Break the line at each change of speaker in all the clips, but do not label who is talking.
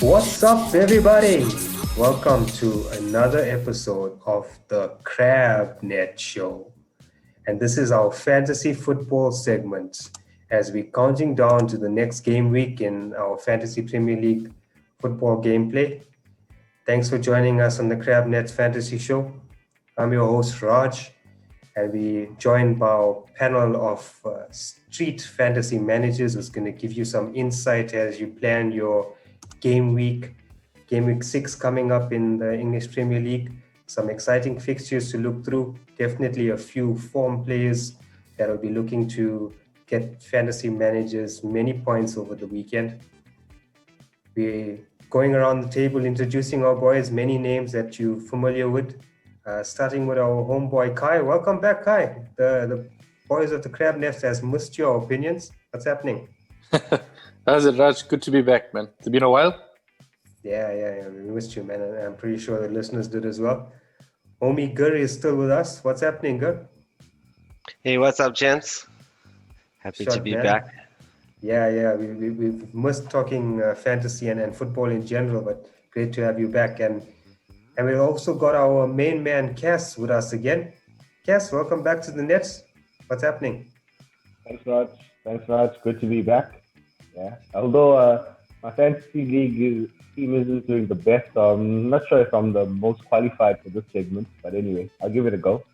What's up, everybody? Welcome to another episode of the Crab Net Show. And this is our fantasy football segment as we're counting down to the next game week in our Fantasy Premier League football gameplay. Thanks for joining us on the Crab Net Fantasy Show. I'm your host, Raj, and we joined by our panel of street fantasy managers who's going to give you some insight as you plan your game week 6 coming up in the English Premier League. Some exciting fixtures to look through. Definitely a few form players that will be looking to get fantasy managers many points over the weekend. We're going around the table introducing our boys, many names that you're familiar with. Starting with our homeboy Kai. Welcome back, Kai. The boys of the Crab Nest has missed your opinions. What's happening?
How's it, Raj? Good to be back, man. It's been a while.
Yeah. We missed you, man. And I'm pretty sure the listeners did as well. Homie Gur is still with us. What's happening, Gur?
Hey, what's up, gents? Happy to be back.
Yeah. We've missed talking fantasy and football in general, but great to have you back. And we've also got our main man, Cass, with us again. Cass, welcome back to the Nets. What's happening?
Thanks, Raj. Good to be back. Yeah. Although my fantasy league team isn't doing the best, so I'm not sure if I'm the most qualified for this segment. But anyway, I'll give it a go.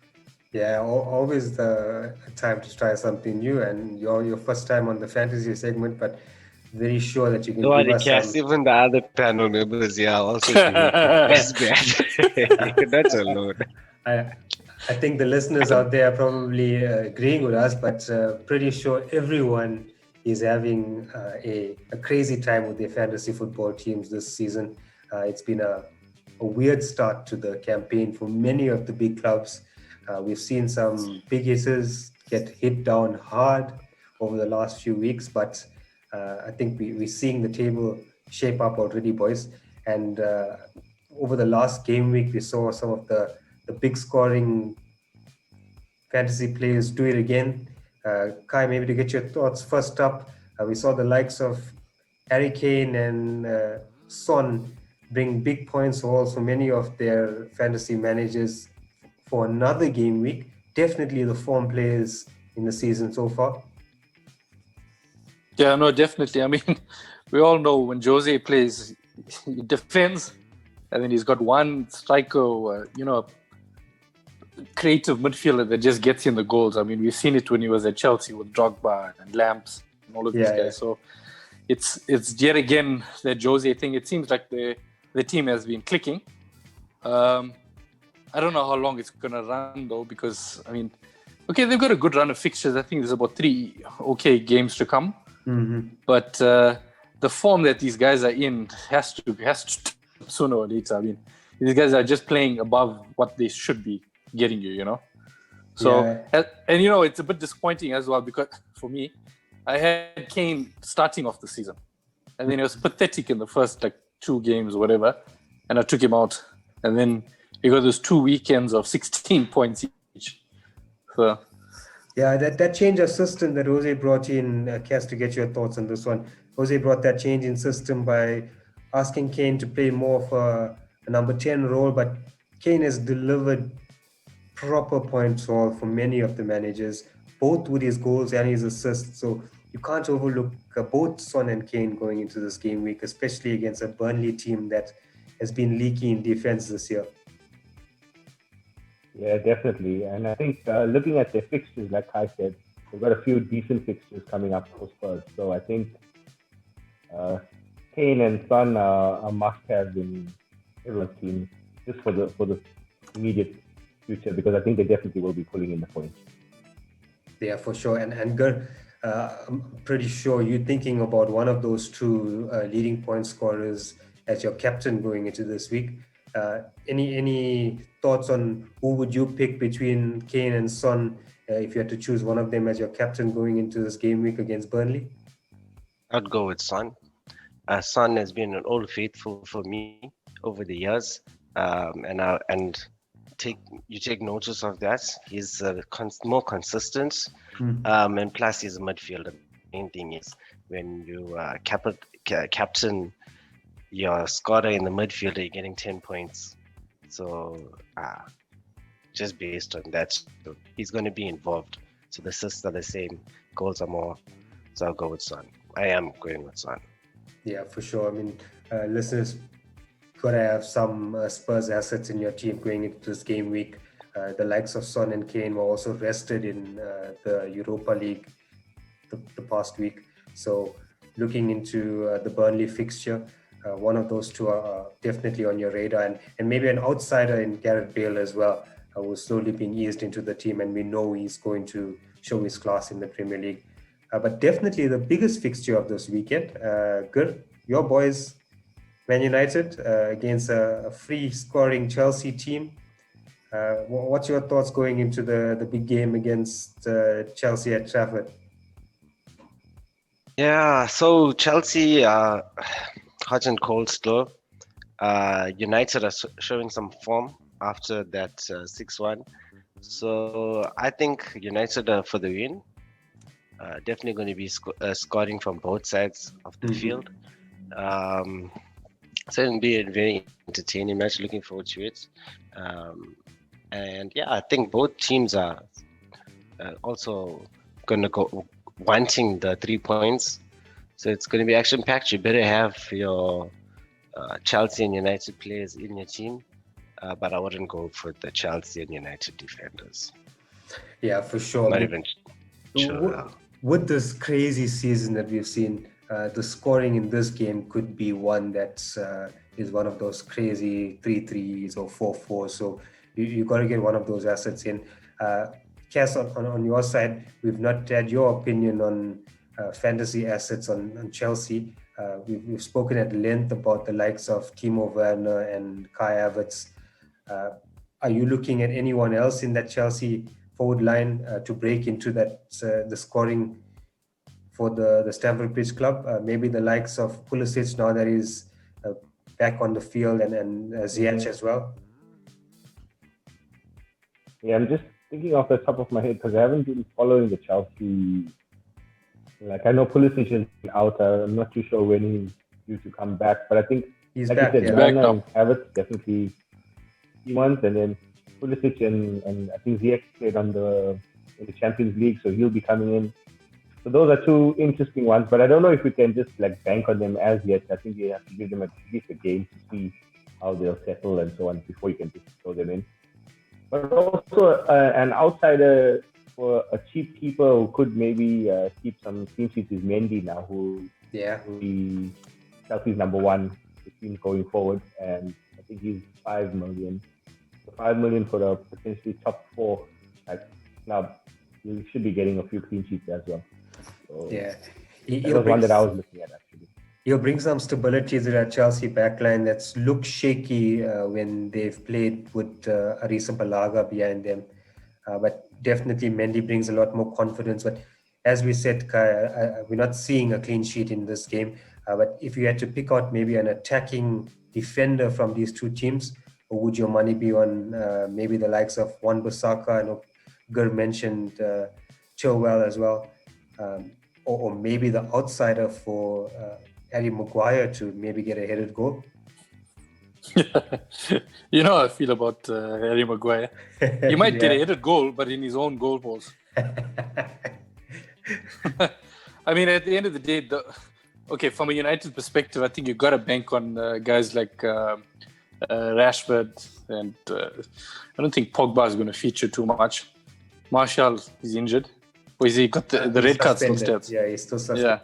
Yeah, always the time to try something new, and your first time on the fantasy segment, but very sure that you can
No,
give us some...
even the other panel members, also best bet. That's alone.
I think the listeners out there are probably agreeing with us, but pretty sure everyone is having a crazy time with their fantasy football teams this season. It's been a weird start to the campaign for many of the big clubs. We've seen some big hitters get hit down hard over the last few weeks, but I think we're seeing the table shape up already, boys. And over the last game week, we saw some of the big scoring fantasy players do it again. Kai, maybe to get your thoughts first up, we saw the likes of Harry Kane and Son bring big points hauls for many of their fantasy managers for another game week. Definitely the form players in the season so far.
Yeah, no, definitely. I mean, we all know when Jose plays, he defends, and then he's got one striker, creative midfielder that just gets in the goals. I mean, we've seen it when he was at Chelsea with Drogba and Lamps and all of these guys. So it's yet again that Jose thing. It seems like the team has been clicking. I don't know how long it's going to run, though, because, I mean, okay, they've got a good run of fixtures. I think there's about 3 okay games to come.
Mm-hmm.
But the form that these guys are in has to sooner or later. I mean, these guys are just playing above what they should be getting you. So, and it's a bit disappointing as well, because for me, I had Kane starting off the season. And then it was pathetic in the first 2 games or whatever. And I took him out. And then he got those 2 weekends of 16 points each. So,
yeah, that change of system that Jose brought in, Cass, to get your thoughts on this one. Jose brought that change in system by asking Kane to play more of a number 10 role, but Kane has delivered proper points for many of the managers, both with his goals and his assists. So you can't overlook both Son and Kane going into this game week, especially against a Burnley team that has been leaky in defense this year.
Yeah, definitely. And I think looking at their fixtures, like I said, they've got a few decent fixtures coming up for Spurs. So I think Kane and Son are must-have in everyone's team just for the immediate future, because I think they definitely will be pulling in the points.
Yeah, for sure. And Gur, I'm pretty sure you're thinking about one of those 2 leading point scorers as your captain going into this week. Any thoughts on who would you pick between Kane and Son if you had to choose one of them as your captain going into this game week against Burnley?
I'd go with Son. Son has been an old faithful for me over the years, and take notice of that. He's more consistent, and plus he's a midfielder. Main thing is when you captain your scorer in the midfield, you're getting 10 points. So just based on that, so he's going to be involved. So the assists are the same, goals are more. So I'll go with Son. I am going with Son.
Yeah, for sure. I mean, listeners, gotta have some Spurs assets in your team going into this game week. The likes of Son and Kane were also rested in the Europa League the past week. So looking into the Burnley fixture, one of those two are definitely on your radar, and maybe an outsider in Gareth Bale as well, who's slowly being eased into the team, and we know he's going to show his class in the Premier League. But definitely the biggest fixture of this weekend, good, your boys, Man United against a free scoring Chelsea team. What's your thoughts going into the big game against Chelsea at Trafford?
Yeah, so Chelsea, hot and cold still. United are showing some form after that 6-1. So I think United are for the win. Definitely going to be scoring from both sides of the field. So it'll be a very entertaining match. Looking forward to it. And yeah, I think both teams are also going to go wanting the 3 points. So it's going to be action packed. You better have your Chelsea and United players in your team. But I wouldn't go for the Chelsea and United defenders.
Yeah, for sure.
Not even sure.
With this crazy season that we've seen, the scoring in this game could be one that is one of those crazy 3-3s or 4-4. So you got to get one of those assets in. Cass, on your side, we've not had your opinion on fantasy assets on Chelsea. We've spoken at length about the likes of Timo Werner and Kai Havertz. Are you looking at anyone else in that Chelsea forward line to break into that the scoring for the Stamford Bridge club? Maybe the likes of Pulisic now that he's back on the field, and Ziyech as well.
Yeah, I'm just thinking off the top of my head because I haven't been following the Chelsea. Like I know Pulisic is out. I'm not too sure when he's due to come back, but I think
he's
like
back.
You said,
Yeah.
Werner and Havertz definitely months, and then Pulisic and I think Ziyech played in the Champions League, so he'll be coming in. So those are two interesting ones, but I don't know if we can just like bank on them as yet. I think you have to give them at least a game to see how they'll settle and so on before you can just throw them in. But also an outsider for a cheap keeper who could maybe keep some clean sheets is Mendy now, who will be Chelsea's number one team going forward, and I think he's 5 million. So 5 million for a potentially top 4 club. You should be getting a few clean sheets as well. So
yeah,
that was one that I was looking at actually.
He'll bring some stability to that Chelsea backline that's looked shaky when they've played with Arisa Balaga behind them. But definitely Mendy brings a lot more confidence. But as we said, Kai, we're not seeing a clean sheet in this game. But if you had to pick out maybe an attacking defender from these two teams, or would your money be on maybe the likes of Wan-Bissaka? I know Gur mentioned Chilwell as well. Or maybe the outsider for Harry Maguire to maybe get a headed goal.
You know how I feel about Harry Maguire. He might get a headed goal, but in his own goal post. I mean, at the end of the day, from a United perspective, I think you've got to bank on guys like Rashford, and I don't think Pogba is going to feature too much. Martial is injured. Or is he got the red card still stands?
Yeah, he's still suspended.
Yeah.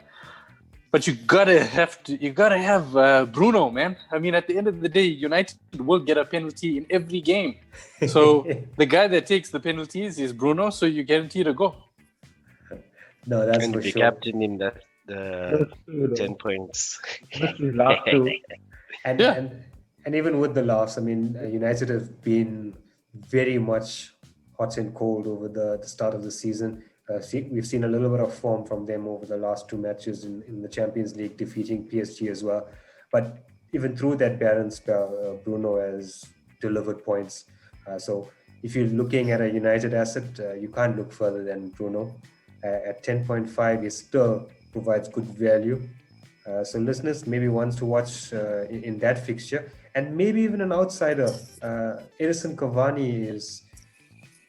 But you gotta have Bruno, man. I mean, at the end of the day, United will get a penalty in every game. So the guy that takes the penalties is Bruno, so you guaranteed a goal.
No, that's
and
for
be
sure.
captain in the 10 points.
Last two.
And even with the laughs, I mean, United have been very much hot and cold over the start of the season. We've seen a little bit of form from them over the last 2 matches in the Champions League, defeating PSG as well. But even through that barren spell, Bruno has delivered points. So if you're looking at a United asset, you can't look further than Bruno. At 10.5, he still provides good value. So listeners maybe wants to watch in that fixture, and maybe even an outsider. Edison Cavani is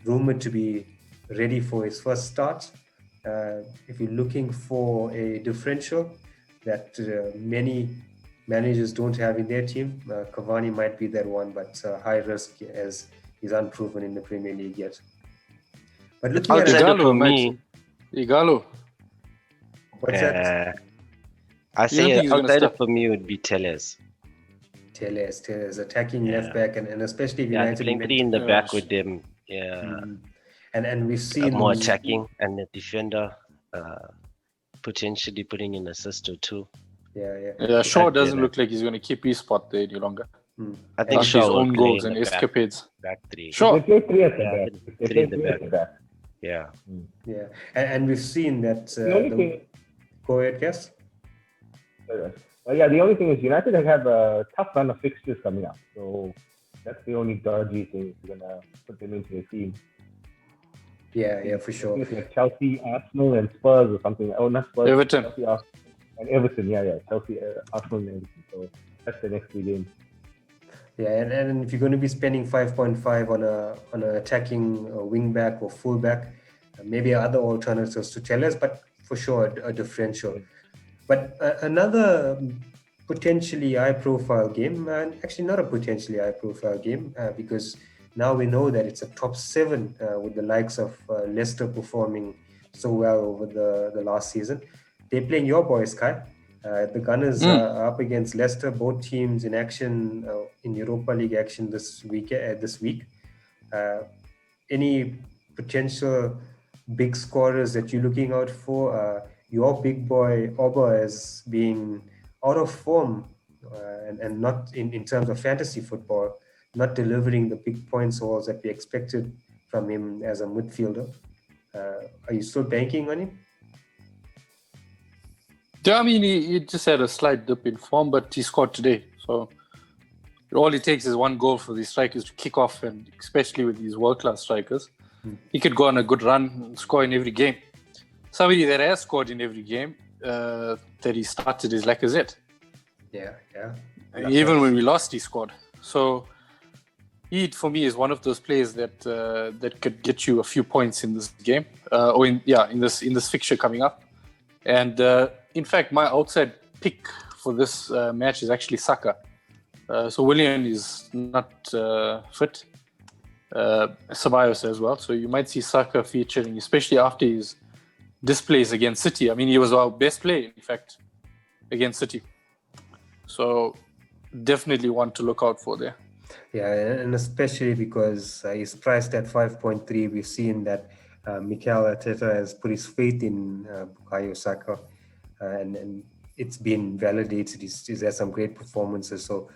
rumored to be ready for his first start. If you're looking for a differential that many managers don't have in their team, Cavani might be that one, but high risk as he's unproven in the Premier League yet. But looking at
Outsider
Igalo
for
might-
me,
Igalo.
what's that?
I
You don't
say
think he's gonna
outsider
start?
for me would be Tellez.
Tellez attacking
Yeah.
left back, and especially if
Yeah,
United
playing three in the
Yeah.
back with them. Yeah,
and we've seen
more attacking, and the defender potentially putting in assist or two.
Yeah.
Shaw
I'd say
doesn't
that.
look like he's going to keep his spot there any longer.
I think
After his
Shaw will
own
play
goals
in
and
the back,
escapades.
back three.
Sure.
They play three at the
Yeah,
back. They
three
play
in the
three at the back.
Yeah.
Yeah, and we've seen that.
The only thing,
Go ahead, guess.
the only thing is United have a tough run of fixtures coming up, so that's the only dodgy thing if you're gonna put them into your team.
Yeah, for sure.
It's like Chelsea, Arsenal, and Spurs or something. Oh, not Spurs.
Everton.
Chelsea, Arsenal, and Everton. Yeah. Chelsea, Arsenal, and Everton. So that's the next 3 games.
Yeah, and if you're going to be spending 5.5 on an attacking wing back or full back, maybe other alternatives to Tellez, but for sure a differential. But another potentially high-profile game, and actually not a potentially high-profile game, because now we know that it's a top 7 with the likes of Leicester performing so well over the last season. They're playing your boys, Kai. The Gunners are up against Leicester, both teams in action in Europa League action this week. Any potential big scorers that you're looking out for? Your big boy Oba as being out of form and not in terms of fantasy football, not delivering the big points hauls that we expected from him as a midfielder. Are you still banking on him?
Yeah, I mean, he just had a slight dip in form, but he scored today. So all it takes is one goal for these strikers to kick off, and especially with these world-class strikers, he could go on a good run and score in every game. Somebody that has scored in every game that he started is Lacazette.
Yeah.
Even when we lost, he scored. So he, for me, is one of those players that that could get you a few points in this game, or in this fixture coming up. And in fact, my outside pick for this match is actually Saka. So Willian is not fit. Ceballos as well. So you might see Saka featuring, especially after his displays against City. I mean, he was our best player, in fact, against City. So definitely one to look out for there.
Yeah, and especially because he's priced at 5.3. We've seen that Mikel Arteta has put his faith in Bukayo Saka, and it's been validated. He's had some great performances. So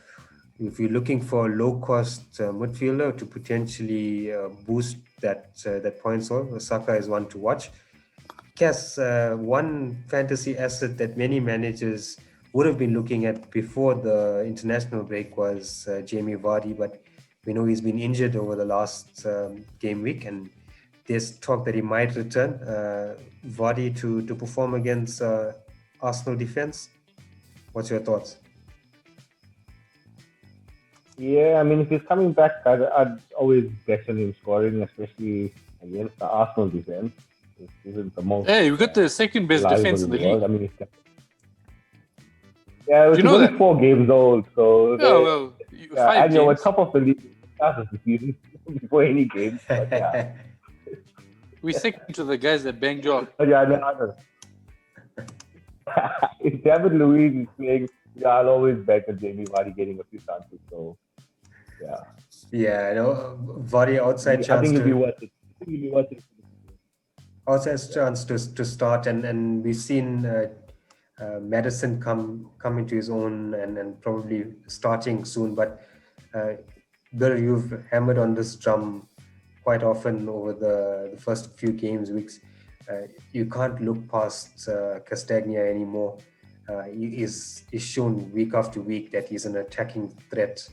if you're looking for a low-cost midfielder to potentially boost that points haul, Saka is one to watch. Cass, one fantasy asset that many managers would have been looking at before the international break was Jamie Vardy, but we know he's been injured over the last game week, and there's talk that he might return. Vardy to perform against Arsenal defense. What's your thoughts?
Yeah, I mean, if he's coming back, I'd always bet on him scoring, especially against the Arsenal defense. This isn't the most.
Hey, we got the second best
reliable
defense in the
world.
league.
I mean, it's
You know
only
that?
4 games old, so
Yeah, well, 5
and you're on
games.
top of the league starts the season before any games. But yeah,
We second to the guys that banged you out.
I know. If David Luiz is playing, I'll always bet on Jamie Vardy getting a few chances. So yeah,
Yeah, I know Vardy outside
I
chance
think it'll be
to
worth it.
outside chance to start, and we've seen Madison come into his own and probably starting soon. But Bill, you've hammered on this drum quite often over the first few weeks. You can't look past Castagna anymore. He is shown week after week that he's an attacking threat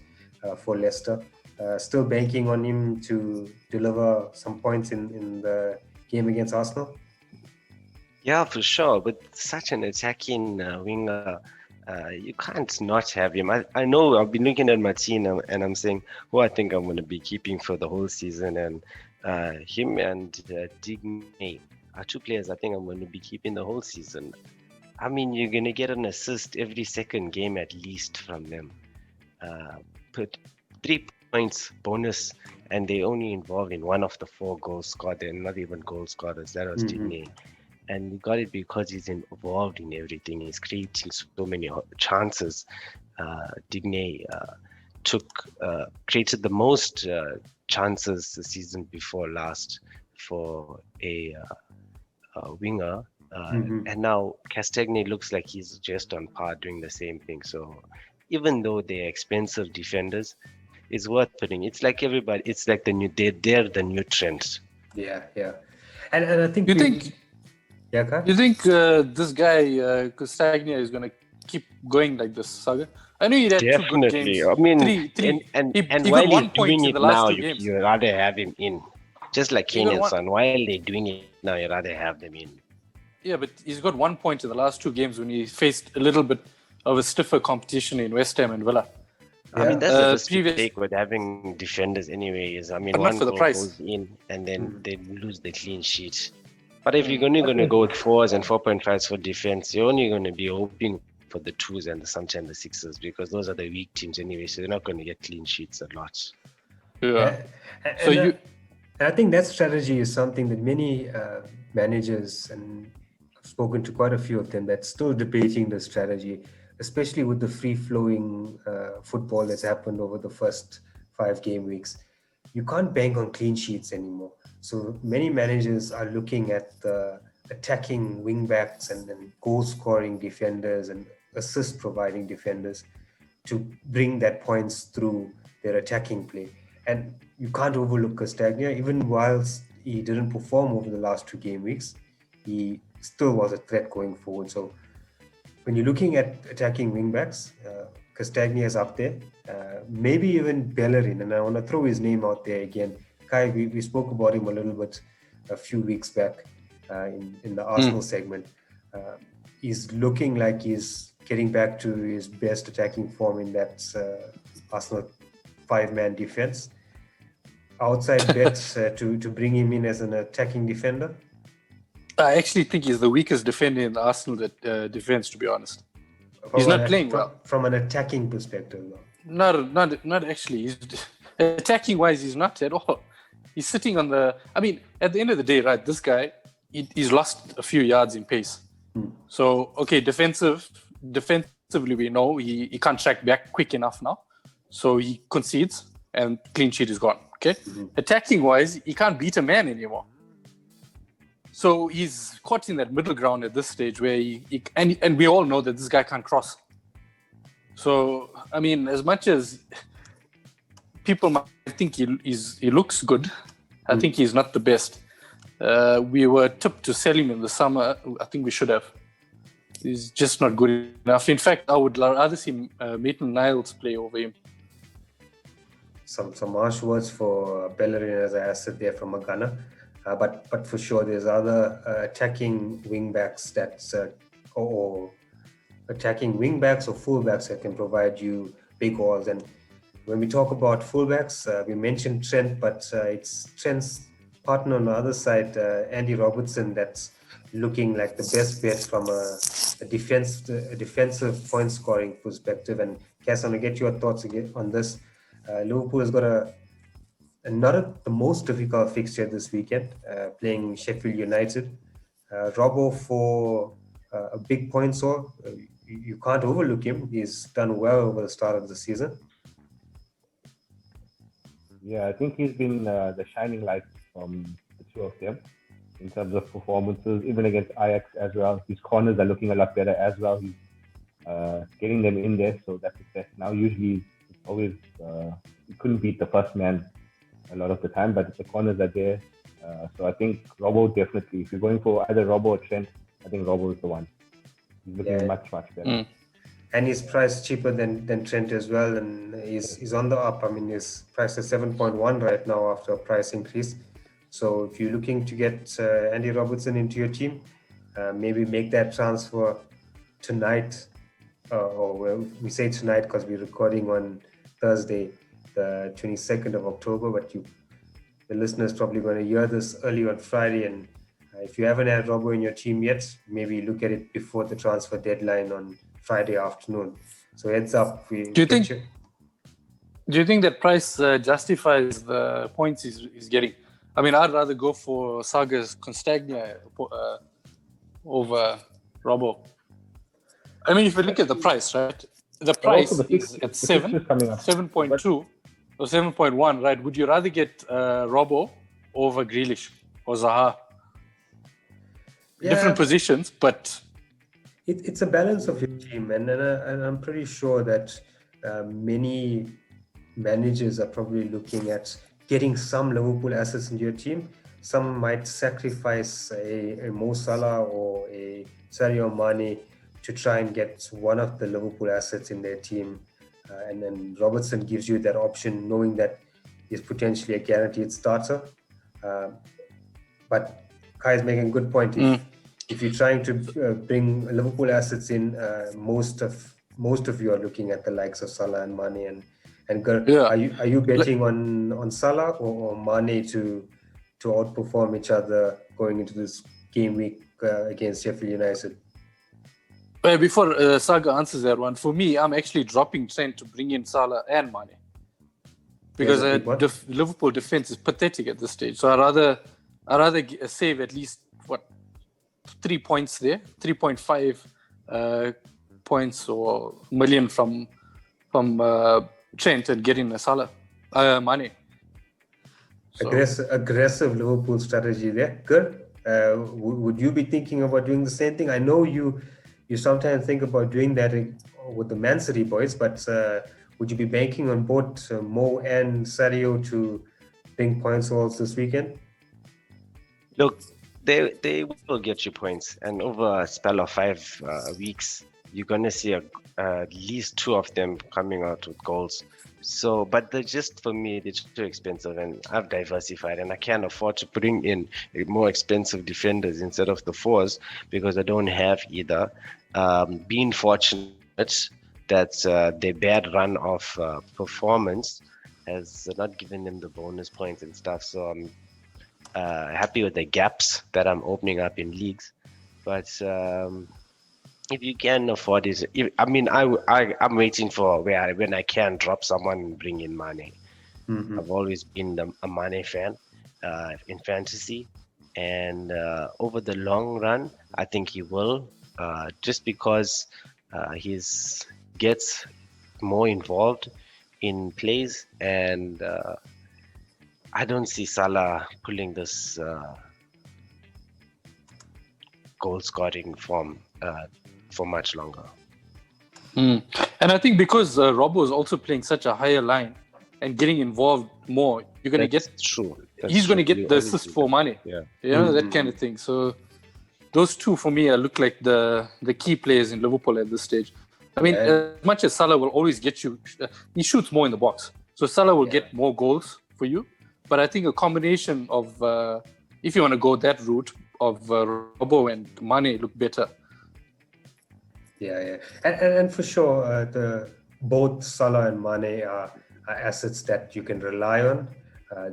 for Leicester. Still banking on him to deliver some points in the game against Arsenal?
Yeah, for sure. But such an attacking winger, You can't not have him. I know I've been looking at my team and I'm saying who I think I'm going to be keeping for the whole season, and him and Digne are two players I think I'm going to be keeping the whole season. I mean, you're going to get an assist every second game at least from them. Put 3 points bonus, and they only involved in one of the 4 goals scored. They're not even goal scorers. That was Digne. And we got it because he's involved in everything. He's creating so many chances. Digne created the most chances the season before last for a winger. And now Castagne looks like he's just on par doing the same thing. So even though they're expensive defenders, it's worth putting. It's like everybody. It's like they're the new trends.
Yeah. And I think
You think this guy Castagna is going to keep going like this saga? I know he had 2 good games.
I mean,
three.
and
he
while
got
he's
1 point
doing
in
it
the last
now,
2 games.
you rather have him in. Just like Kane and Son, while they're doing it now, you rather have them in.
Yeah, but he's got 1 point in the last 2 games when he faced a little bit of a stiffer competition in West Ham and Villa.
I mean, that's the first mistake with having defenders anyway. Is, I mean, one goal goes in and then they lose the clean sheet. But if you're only going to go with 4s and 4.5s for defense, you're only going to be hoping for the 2s and sometimes the 6s, because those are the weak teams anyway. So they're not going to get clean sheets a lot.
Yeah.
And I think that strategy is something that many managers, and I've spoken to quite a few of them, that's still debating the strategy, especially with the free-flowing football that's happened over the first 5 game weeks. You can't bank on clean sheets anymore. So many managers are looking at the attacking wing-backs and goal-scoring defenders and assist-providing defenders to bring that points through their attacking play. And you can't overlook Castagna. Even whilst he didn't perform over the last 2 game weeks, he still was a threat going forward. So when you're looking at attacking wingbacks, Castagna is up there. Maybe even Bellerin, and I want to throw his name out there again. Kai, we spoke about him a little bit a few weeks back in the Arsenal segment. He's looking like he's getting back to his best attacking form in that Arsenal 5-man defense. Outside bets to bring him in as an attacking defender?
I actually think he's the weakest defender in the Arsenal defense, to be honest. He's not playing well.
From an attacking perspective, though.
Not actually. Attacking-wise, he's not at all. He's sitting on the... I mean, at the end of the day, right, this guy, he's lost a few yards in pace. So, okay, defensively, we know he can't track back quick enough now. So he concedes and clean sheet is gone, okay? Attacking-wise, he can't beat a man anymore. So he's caught in that middle ground at this stage where and we all know that this guy can't cross. So, I mean, as much as people might think he looks good, I think he's not the best. We were tipped to sell him in the summer. I think we should have. He's just not good enough. In fact, I would rather see Maitland-Niles play over him.
Some harsh words for Bellerin as an asset there from Ghana. But for sure, there's other attacking wing-backs or attacking wing-backs or full-backs that can provide you big goals. And when we talk about full-backs, we mentioned Trent, but it's Trent's partner on the other side, Andy Robertson, that's looking like the best bet from a defensive point-scoring perspective. And Cass, I want to get your thoughts again on this. Liverpool has got not the most difficult fixture this weekend, playing Sheffield United. Robbo for a big point haul. You can't overlook him. He's done well over the start of the season.
Yeah, I think he's been the shining light from the 2 of them in terms of performances, even against Ajax as well. His corners are looking a lot better as well. He's getting them in there, so that's a test. Now, usually, it's always you couldn't beat the first man a lot of the time, but the corners are there. So I think Robbo definitely, if you're going for either Robbo or Trent, I think Robbo is the one. He's looking much better.
And he's priced cheaper than Trent as well, and he's on the up. I mean, he's priced at 7.1 right now after a price increase. So if you're looking to get Andy Robertson into your team, maybe make that transfer tonight we say tonight because we're recording on Thursday, the 22nd of October, but the listeners probably going to hear this early on Friday. And if you haven't had Robbo in your team yet, maybe look at it before the transfer deadline on Friday afternoon. So heads up.
Do you think that price justifies the points he's getting? I mean, I'd rather go for Saga's Constagna over Robbo. I mean, if you look at the price, right? The price is at 7.2 or 7.1, right? Would you rather get Robbo over Grealish or Zaha? Yeah. Different positions, but
it's a balance of your team, and I'm pretty sure that many managers are probably looking at getting some Liverpool assets into your team. Some might sacrifice a Mo Salah or a Sadio Mane to try and get one of the Liverpool assets in their team. And then Robertson gives you that option, knowing that he's potentially a guaranteed starter. But Kai is making a good point. If you're trying to bring Liverpool assets in, most of you are looking at the likes of Salah and Mane and Gur. Yeah. Are you betting on Salah or Mane to outperform each other going into this game week against Sheffield United?
Well, before Saga answers that one, for me, I'm actually dropping Trent to bring in Salah and Mane because Liverpool defense is pathetic at this stage. So I rather save at least 3 points there, 3.5 points or million from Trent and get in Salah, Mane.
So. Aggressive Liverpool strategy there. Good. Would you be thinking about doing the same thing? I know you sometimes think about doing that with the Man City boys, but would you be banking on both Mo and Sadio to bring points also this weekend?
Look, they will get you points, and over a spell of 5 weeks, you're going to see at least 2 of them coming out with goals. So, but they're for me, they're too expensive, and I've diversified, and I can't afford to bring in more expensive defenders instead of the 4s because I don't have either. Being fortunate that their bad run of performance has not given them the bonus points and stuff. So I'm happy with the gaps that I'm opening up in leagues. But if you can afford it, I'm waiting for when I can drop someone and bring in Mane. Mm-hmm. I've always been a Mane fan in fantasy, and over the long run, I think he will. Just because he gets more involved in plays, and I don't see Salah pulling this goal-scoring form for much longer.
And I think because Robbo is also playing such a higher line and getting involved more, you're going to get...
True.
He's going to get the assist for Mane.
Yeah.
That kind of thing. So those two for me look like the key players in Liverpool at this stage. I mean, as much as Salah will always get you, he shoots more in the box. So Salah will get more goals for you. But I think a combination of, if you want to go that route, of Robbo and Mane look better.
Yeah. And for sure, both Salah and Mane are assets that you can rely on.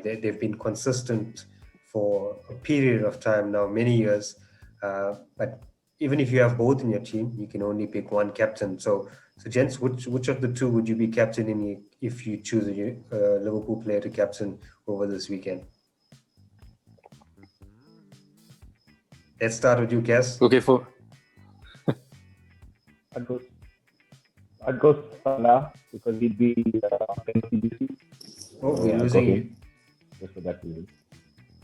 They've been consistent for a period of time now, many years. But even if you have both in your team, you can only pick one captain. So gents, which of the two would you be captaining if you choose a Liverpool player to captain over this weekend? Let's start with you, Kes.
Okay,
I'd go Salah because he'd be fantasy.
We're losing you.
Just for that reason.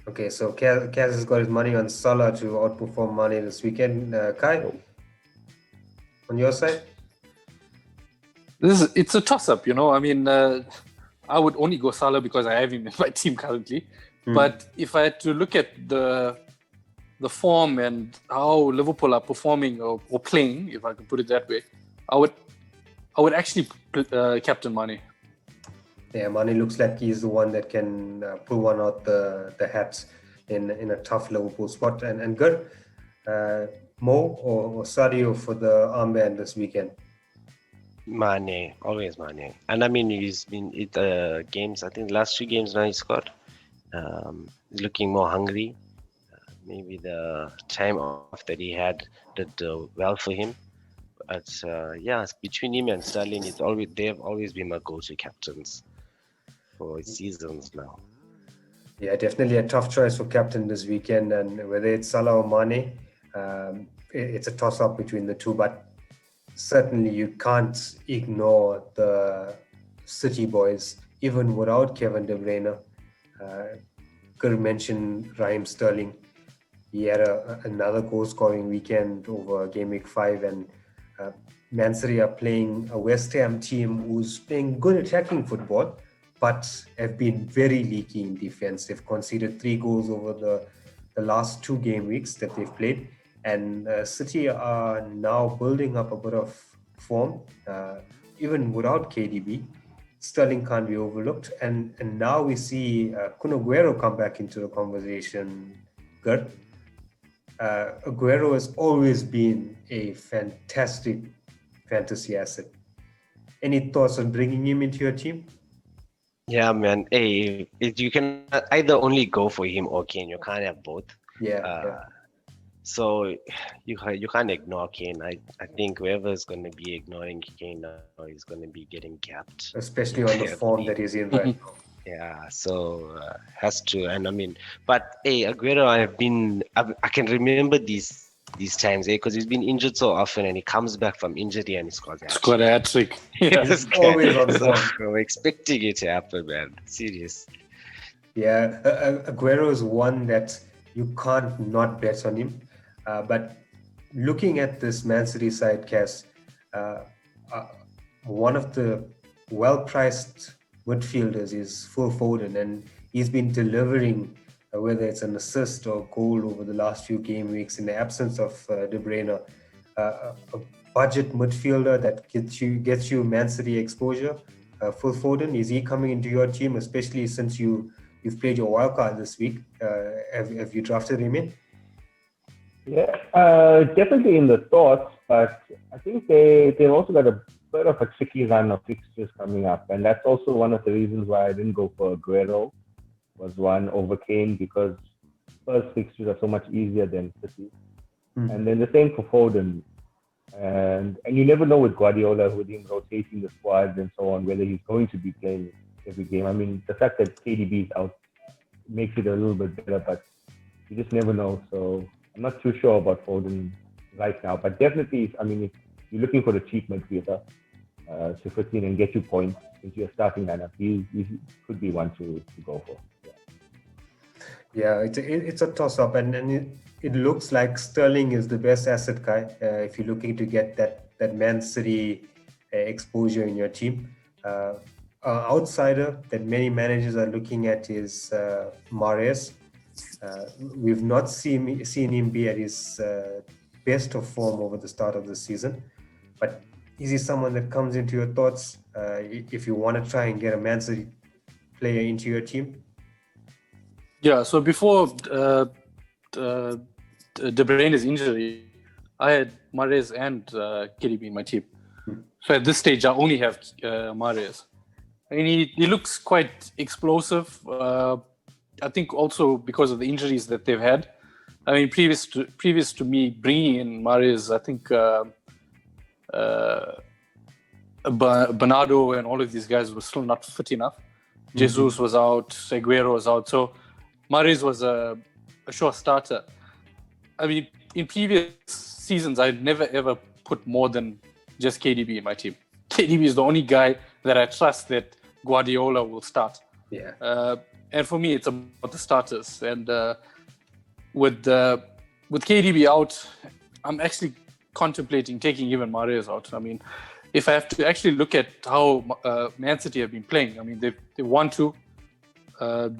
Okay, so Kaz has got his money on Salah to outperform Mane this weekend. Kai, on your side?
It's a toss-up, I mean, I would only go Salah because I have him in my team currently. But if I had to look at the form and how Liverpool are performing or playing, if I can put it that way, I would actually captain Mane.
Yeah, Mane looks like he's the one that can pull one out the hat in a tough Liverpool spot. And good, Mo or Sadio for the armband this weekend?
Mane, always Mane. And I mean, he's been at games, I think the last 2 games now he scored. He's looking more hungry. Maybe the time off that he had did well for him. But yeah, between him and Sterling, they've always been my go-to captains for seasons now.
Yeah, definitely a tough choice for captain this weekend, and whether it's Salah or Mane, it's a toss-up between the two. But certainly, you can't ignore the City boys, even without Kevin De Bruyne. Could mention Raheem Sterling. He had another goal-scoring weekend over Game Week 5, and Man City are playing a West Ham team who's playing good attacking football, but have been very leaky in defense. They've conceded 3 goals over the last 2 game weeks that they've played, and City are now building up a bit of form, even without KDB. Sterling can't be overlooked, and now we see Kun Aguero come back into the conversation. Good. Aguero has always been a fantastic fantasy asset. Any thoughts on bringing him into your team?
Yeah, man. Hey, you can either only go for him or Kane. You can't have both.
Yeah.
So you can't ignore Kane. I think whoever is going to be ignoring Kane now is going to be getting capped.
Especially on the form that he's in right now.
Yeah, so has to. And I mean, but hey, Aguero, I can remember these times, because he's been injured so often, and he comes back from injury and he scores a
Scored a hat-trick. Yeah.
He's always on form.
We're expecting it to happen, man. Serious.
Yeah, Aguero is one that you can't not bet on him. But looking at this Man City side, Cass, one of the well-priced midfielders is Phil Foden, and he's been delivering, whether it's an assist or goal over the last few game weeks in the absence of De Bruyne. A budget midfielder that gets you Man City exposure. Phil Foden, is he coming into your team, especially since you've played your wildcard this week? Have you drafted him in?
Yeah, definitely in the thoughts, but I think they've also got a bit of a tricky run of fixtures coming up, and that's also one of the reasons why I didn't go for Aguero, was one over Kane, because first fixtures are so much easier than City, and then the same for Foden, and you never know with Guardiola, with him rotating the squads and so on, whether he's going to be playing every game. I mean, the fact that KDB is out makes it a little bit better, but you just never know. So I'm not too sure about Foden right now, but definitely, I mean, if you're looking for the cheap midfielder to fit in and get you points into your starting lineup, he could be one to go for.
Yeah, it's a toss-up, and it looks like Sterling is the best asset guy if you're looking to get that Man City exposure in your team. Outsider that many managers are looking at is Mahrez. We've not seen him be at his best of form over the start of the season, but is he someone that comes into your thoughts if you want to try and get a Man City player into your team?
Yeah, so before De Bruyne's injury, I had Mahrez and KDB in my team. So at this stage, I only have Mahrez. I mean, he looks quite explosive. I think also because of the injuries that they've had. I mean, previous to me bringing in Mahrez, I think Bernardo and all of these guys were still not fit enough. Jesus was out, Aguero was out, so Mahrez was a sure starter. I mean, in previous seasons, I'd never ever put more than just KDB in my team. KDB is the only guy that I trust that Guardiola will start.
Yeah.
And for me, it's about the starters. And with KDB out, I'm actually contemplating taking even Mahrez out. I mean, if I have to actually look at how Man City have been playing, I mean, they won 2,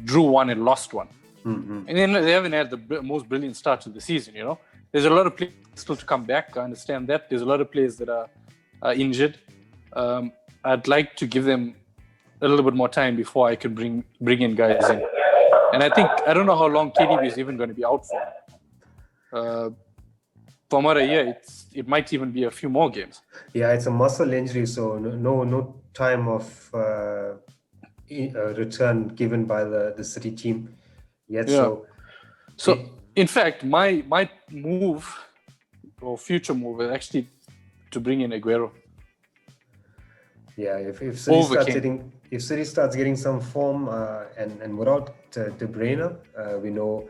drew 1 and lost 1. And then they haven't had the most brilliant start to the season, you know. There's a lot of players still to come back. I understand that. There's a lot of players that are injured. I'd like to give them a little bit more time before I can bring in guys in. And I don't know how long KDB is even going to be out for. from what I hear, it might even be a few more games.
Yeah, it's a muscle injury, so no time of return given by the City team yet.
Yeah. So in fact, my move or future move is actually to bring in Aguero.
Yeah, if City starts getting some form and without De Bruyne, we know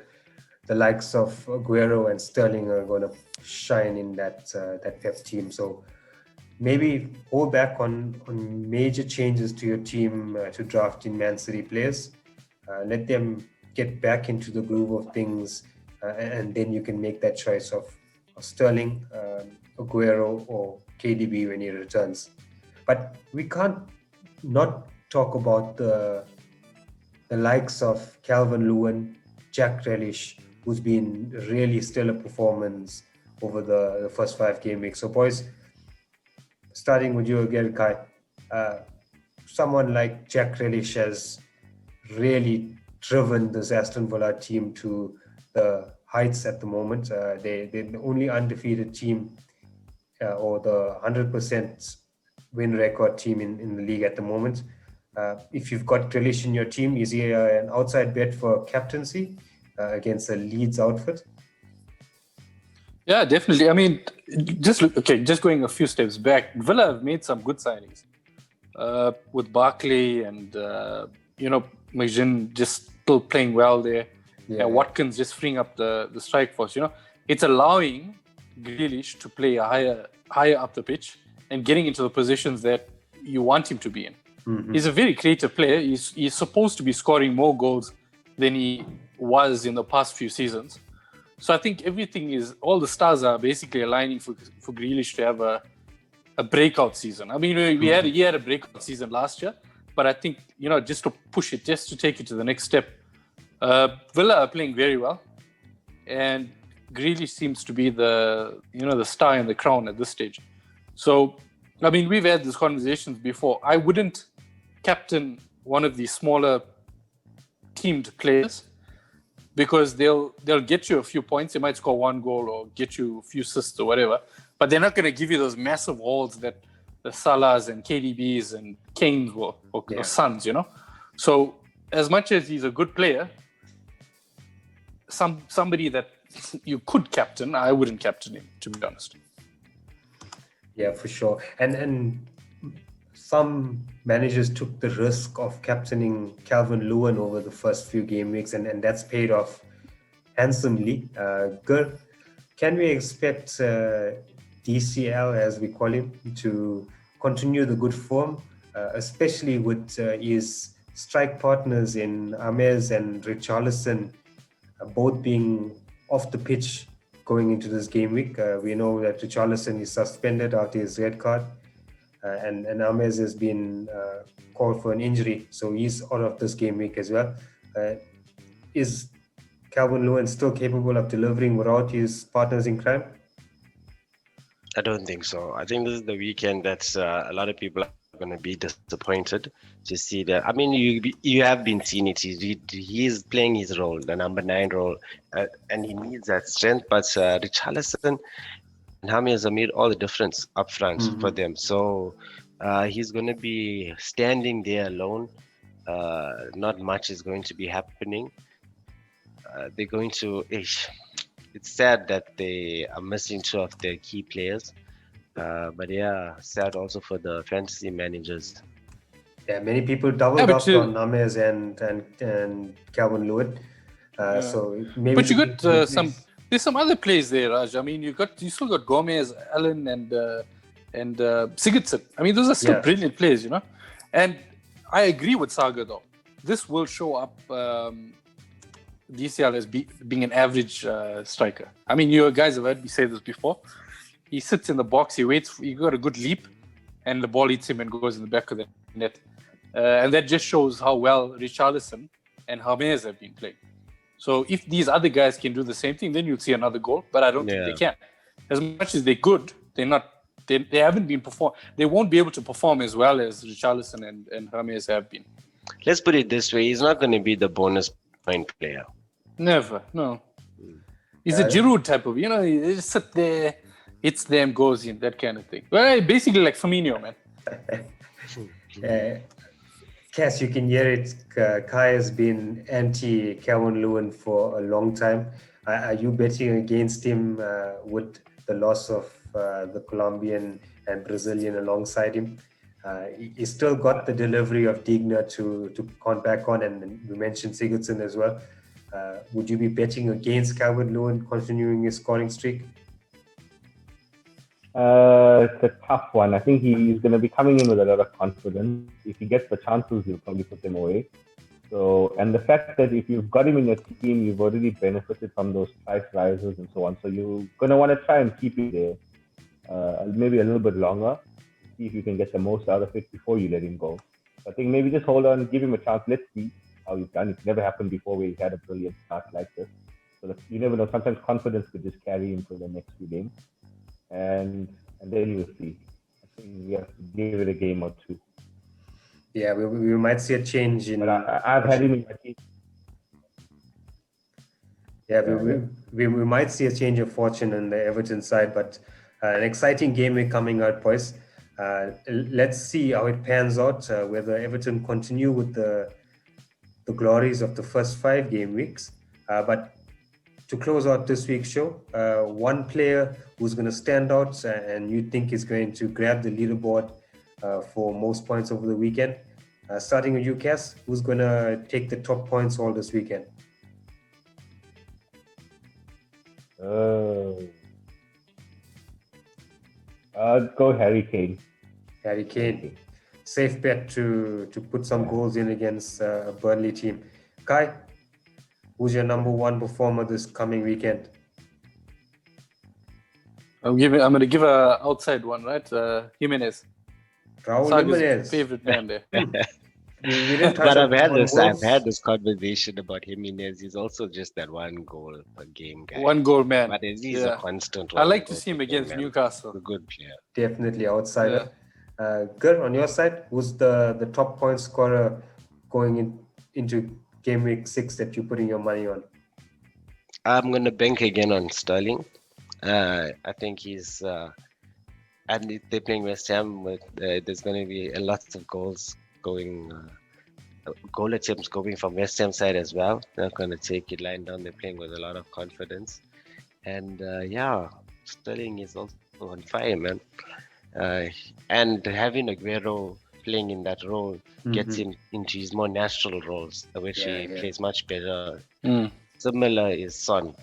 the likes of Aguero and Sterling are going to shine in that Pep team. So maybe hold back on major changes to your team to draft in Man City players. Let them get back into the groove of things, and then you can make that choice of Sterling, Aguero, or KDB when he returns. But we can't not talk about the likes of Calvert-Lewin, Jack Grealish, who's been really stellar performance over the first 5 game weeks. So boys, starting with you again, Kai, someone like Jack Grealish has really driven this Aston Villa team to the heights at the moment. They're the only undefeated team or the 100% win record team in the league at the moment. If you've got Grealish in your team, is he an outside bet for captaincy against a Leeds outfit?
Yeah, definitely. I mean, just going a few steps back, Villa have made some good signings with Barkley and McGinn just still playing well there. Yeah, Watkins just freeing up the strike force. It's allowing Grealish to play higher up the pitch and getting into the positions that you want him to be in. Mm-hmm. He's a very creative player. He's supposed to be scoring more goals than he was in the past few seasons. So I think all the stars are basically aligning for Grealish to have a breakout season. I mean, he had a breakout season last year, but I think, just to push it, just to take it to the next step, Villa are playing very well. And Grealish seems to be the star in the crown at this stage. So, I mean, we've had these conversations before. I wouldn't captain one of these smaller teamed players because they'll get you a few points. They might score 1 goal or get you a few assists or whatever, but they're not going to give you those massive hauls that the Salahs and KDBs and Kanes or Sons, So, as much as he's a good player, somebody that you could captain, I wouldn't captain him, to be honest.
Yeah, for sure. And some managers took the risk of captaining Calvert-Lewin over the first few game weeks, and that's paid off handsomely. Good. Can we expect DCL, as we call him, to continue the good form, especially with his strike partners in Amez and Richarlison both being off the pitch going into this game week? We know that Richarlison is suspended after his red card, and Amez has been called for an injury, so he's out of this game week as well. Is Calvert-Lewin still capable of delivering without his partners in crime?
I don't think so. I think this is the weekend that a lot of people are going to be disappointed to see that. I mean, you have been seeing it. He is playing his role, the number 9 role, and he needs that strength. But Richarlison and James have made all the difference up front for them. So he's going to be standing there alone. Not much is going to be happening. They're going to... It's sad that they are missing 2 of their key players. But yeah, sad also for the fantasy managers.
Yeah, many people doubled up on James and Calvert-Lewin. So maybe.
But you got there's some other plays there, Raj. I mean, you still got Gomez, Allen, and Sigurdsson. I mean, those are still brilliant plays, And I agree with Saga though. This will show up DCL as being an average striker. I mean, you guys have heard me say this before. He sits in the box, he waits, he got a good leap, and the ball hits him and goes in the back of the net. And that just shows how well Richarlison and James have been playing. So if these other guys can do the same thing, then you'll see another goal. But I don't think they can. As much as they're good, they haven't been they won't be able to perform as well as Richarlison and James have been.
Let's put it this way: he's not going to be the bonus point player.
Never, no. He's a Giroud type of, he just sit there, hits them, goes in, that kind of thing. Well, basically like Firmino, man.
Cass, you can hear it. Kai has been anti Carvert-Lewin for a long time. Are you betting against him with the loss of the Colombian and Brazilian alongside him? He's still got the delivery of Digna to count back on, and we mentioned Sigurdsson as well. Would you be betting against Carvert-Lewin continuing his scoring streak?
It's a tough one. I think he's going to be coming in with a lot of confidence. If he gets the chances, he'll probably put them away. So, and the fact that if you've got him in your team, you've already benefited from those price rises and so on. So you're going to want to try and keep it there, maybe a little bit longer, see if you can get the most out of it before you let him go. I think maybe just hold on, give him a chance. Let's see how he's done. It's never happened before where he's had a brilliant start like this. So you never know. Sometimes confidence could just carry him for the next few games. And then you will see. I think we have to give it a game or two.
Yeah, we might see a change in.
But I've had him in my team.
Yeah, we might see a change of fortune on the Everton side, but an exciting game week coming out, boys. Let's see how it pans out. Whether Everton continue with the glories of the first 5 game weeks, but. To close out this week's show, one player who's going to stand out and you think is going to grab the leaderboard for most points over the weekend. Starting with you, Cass, who's going to take the top points all this weekend?
I'll go Harry Kane.
Harry Kane. Safe bet to put some goals in against a Burnley team. Kai, who's your number 1 performer this coming weekend?
I'm going to give a outside one, right? Jimenez.
Raul Jimenez.
Favorite man there.
We didn't touch
But
on
I've had this conversation about Jimenez. He's also just that 1 goal per game guy.
1 goal man.
But he's a constant.
I like to see him against Newcastle.
A good player.
Definitely outsider. Good. On your side, who's the top point scorer going into game week 6 that you're putting your money on?
I'm going to bank again on Sterling. I think he's... and if they're playing West Ham, there's going to be a lot of goals going... goal attempts going from West Ham side as well. They're not going to take it lying down. They're playing with a lot of confidence. And Sterling is also on fire, man. And having Aguero playing in that role gets him into his more natural roles, which he plays much better. Similar is Son.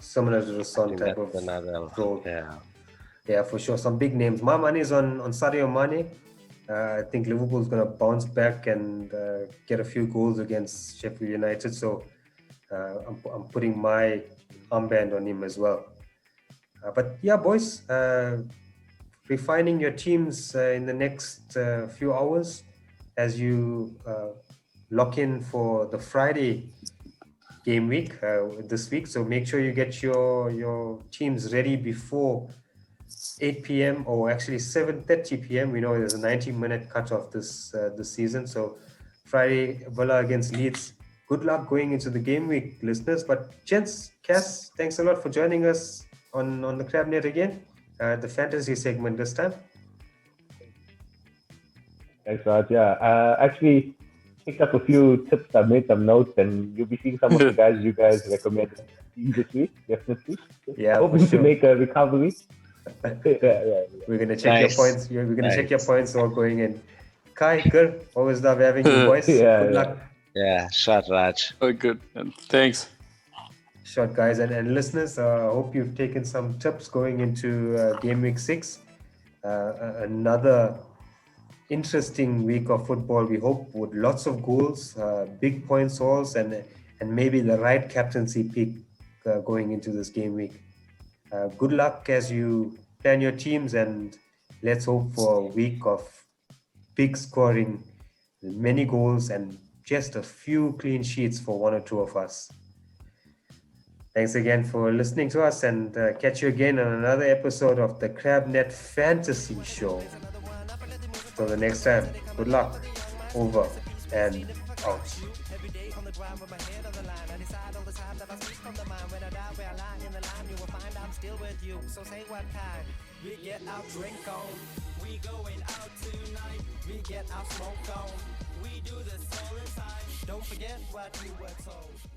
Similar to the Son type of role. Yeah, for sure. Some big names. My money is on Sadio Mane. I think Liverpool's going to bounce back and get a few goals against Sheffield United. So I'm putting my armband on him as well. But yeah, boys, refining your teams in the next few hours as you lock in for the Friday game week this week. So make sure you get your teams ready before 8 p.m. or actually 7:30 p.m. We know there's a 90-minute cutoff this season. So Friday, Villa against Leeds. Good luck going into the game week, listeners. But gents, Cass, thanks a lot for joining us on the CrabNet again. The fantasy segment this time.
Thanks, Raj. Yeah, actually picked up a few tips. I've made some notes, and you'll be seeing some of the guys you guys recommended this week, definitely.
Yeah,
hoping to make a recovery.
We're gonna check your points. We're gonna check your points all going in. Kai, good. Always love having you, boys. Good luck.
Yeah, shot, Raj.
Oh, good. Thanks.
Short, guys, and listeners, I hope you've taken some tips going into game week 6. Another interesting week of football, we hope, with lots of goals, big points hauls, and maybe the right captaincy pick going into this game week. Good luck as you plan your teams, and let's hope for a week of big scoring, many goals, and just a few clean sheets for one or two of us. Thanks again for listening to us, and catch you again on another episode of the CrabNet Fantasy Show. Till the next time, good luck, over and out.
Every day on the ground with my head on the line. I decide all the time that I speak from the mind. When I die, where I lie in the line, you will find I'm still with you. So say what kind? We get our drink on. We going out tonight. We get our smoke on. We do this all the time. Don't forget what you were told.